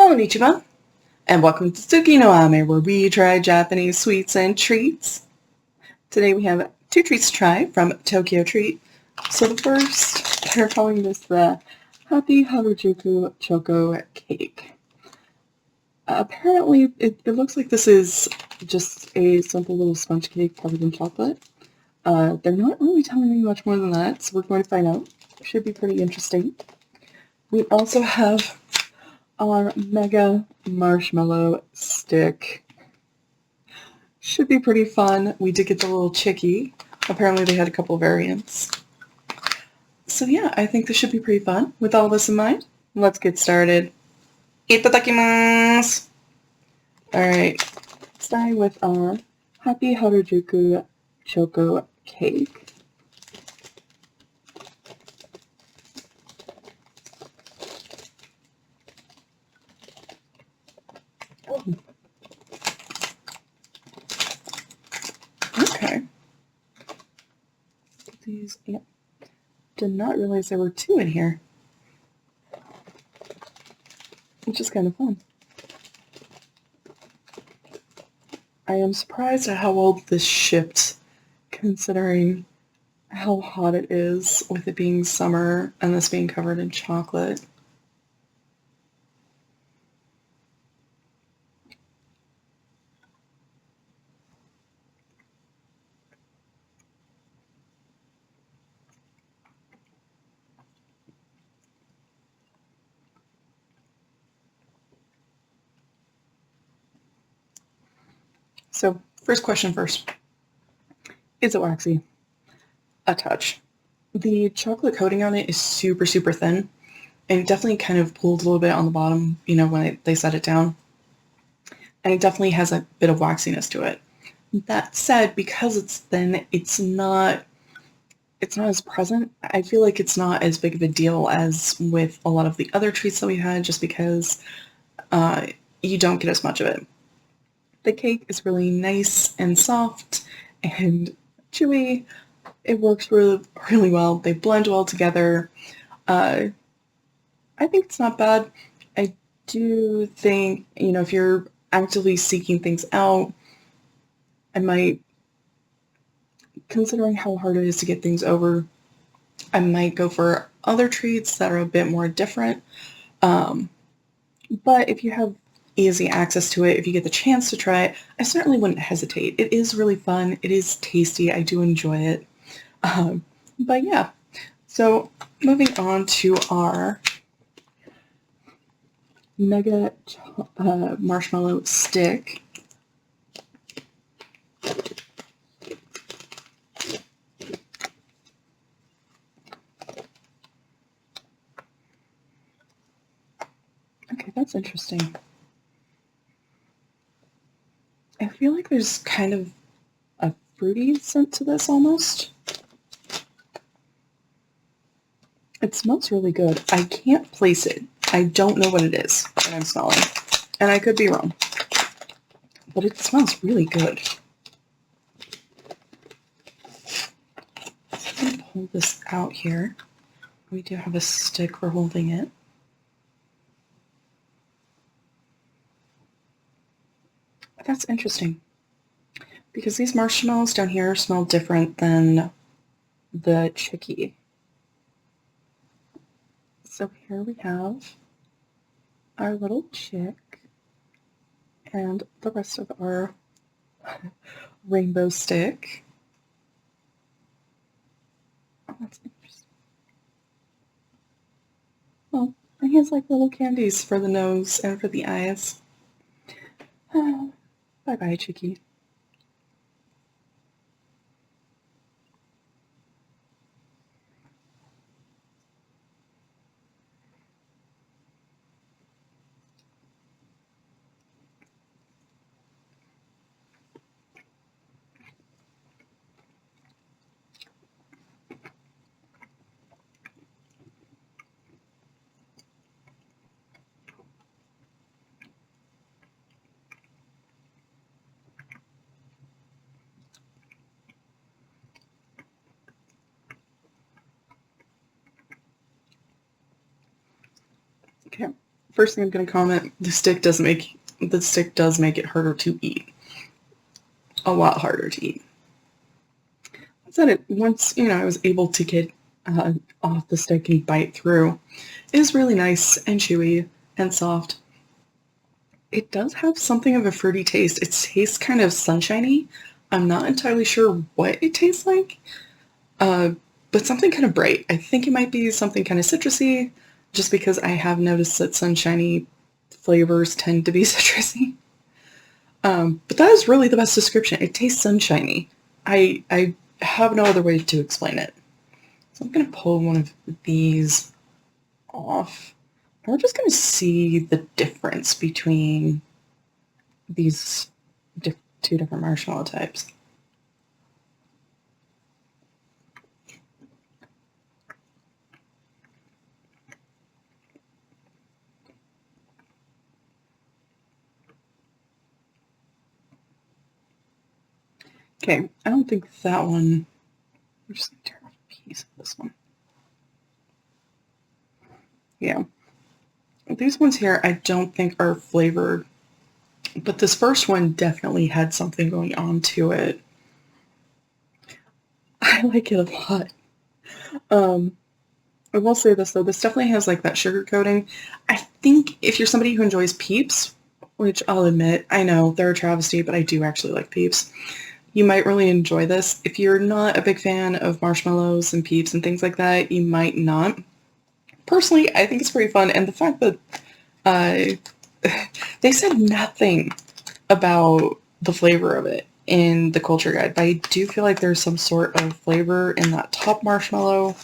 Konnichiwa, and welcome to Tsuki no Ame, where we try Japanese sweets and treats. Today we have 2 treats to try from Tokyo Treat. So the first, they're calling this the Happy Harajuku Choco Cake. Apparently, it looks like this is just a simple little sponge cake covered in chocolate. They're not really telling me much more than that, so we're going to find out. Should be pretty interesting. We also have our Mega Marshmallow stick. Should be pretty fun. We did get the little chickie. Apparently they had a couple variants. So yeah, I think this should be pretty fun. With all this in mind, let's get started. Itadakimasu! Alright, starting with our Happy Harajuku Choco Cake. Oh. Okay. These, yeah. Did not realize there were 2 in here. Which is kind of fun. I am surprised at how well this shipped, considering how hot it is with it being summer and this being covered in chocolate. So, first question first. Is it waxy? A touch. The chocolate coating on it is super, super thin, and it definitely kind of pulled a little bit on the bottom, when they set it down. And it definitely has a bit of waxiness to it. That said, because it's thin, it's not as present. I feel like it's not as big of a deal as with a lot of the other treats that we had, just because you don't get as much of it. The cake is really nice and soft and chewy. It works really, really well. They blend well together. I think it's not bad. I do think, if you're actively seeking things out, I might, considering how hard it is to get things over, I might go for other treats that are a bit more different. But if you have easy access to it, if you get the chance to try it, I certainly wouldn't hesitate. It is really fun. It is tasty. I do enjoy it. But yeah, so moving on to our Mega Marshmallow stick. Okay, that's interesting. I feel like there's kind of a fruity scent to this almost. It smells really good. I can't place it. I don't know what it is that I'm smelling. And I could be wrong. But it smells really good. So I'm going to pull this out here. We do have a stick for holding it. That's interesting. Because these marshmallows down here smell different than the chickie. So here we have our little chick and the rest of our rainbow stick. Oh, that's interesting. Oh, and he has like little candies for the nose and for the eyes. Oh, bye-bye, chickie. First thing I'm going to comment, the stick does make it harder to eat. A lot harder to eat. I said it once, I was able to get off the stick and bite through. It is really nice and chewy and soft. It does have something of a fruity taste. It tastes kind of sunshiny. I'm not entirely sure what it tastes like, but something kind of bright. I think it might be something kind of citrusy, just because I have noticed that sunshiny flavors tend to be citrusy. But that is really the best description. It tastes sunshiny. I have no other way to explain it. So I'm going to pull one of these off. And we're just going to see the difference between these two different marshmallow types. Okay, I don't think that one... I'm just going to turn off a piece of this one. Yeah. These ones here I don't think are flavored, but this first one definitely had something going on to it. I like it a lot. I will say this though, this definitely has like that sugar coating. I think if you're somebody who enjoys Peeps, which I'll admit, I know they're a travesty, but I do actually like Peeps, you might really enjoy this. If you're not a big fan of marshmallows and Peeps and things like that, you might not. Personally, I think it's pretty fun, and the fact that they said nothing about the flavor of it in the culture guide, but I do feel like there's some sort of flavor in that top marshmallow.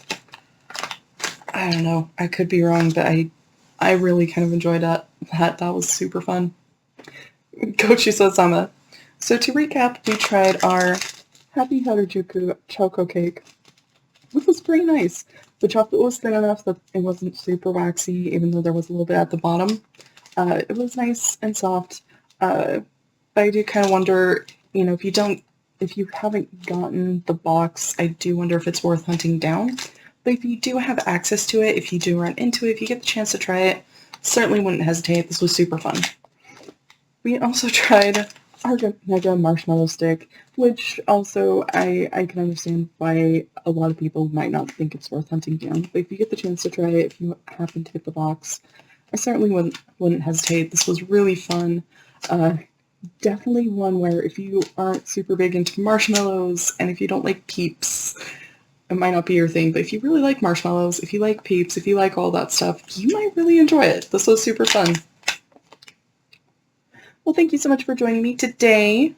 I don't know. I could be wrong, but I really kind of enjoyed that. That was super fun. Gochi-sama. So to recap, we tried our Happy Harajuku Choco cake, which was pretty nice. The chocolate was thin enough that it wasn't super waxy, even though there was a little bit at the bottom. It was nice and soft. But I do kind of wonder, if you haven't gotten the box, I do wonder if it's worth hunting down. But if you do have access to it, if you do run into it, if you get the chance to try it, certainly wouldn't hesitate. This was super fun. We also tried our Mega Marshmallow Stick, which also I can understand why a lot of people might not think it's worth hunting down. But if you get the chance to try it, if you happen to get the box, I certainly wouldn't hesitate. This was really fun. Definitely one where if you aren't super big into marshmallows and if you don't like Peeps, it might not be your thing, but if you really like marshmallows, if you like Peeps, if you like all that stuff, you might really enjoy it. This was super fun. Well, thank you so much for joining me today.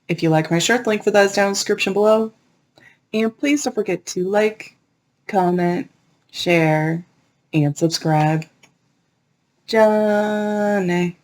If you like my shirt, the link for that is down in the description below. And please don't forget to like, comment, share, and subscribe. Johnny.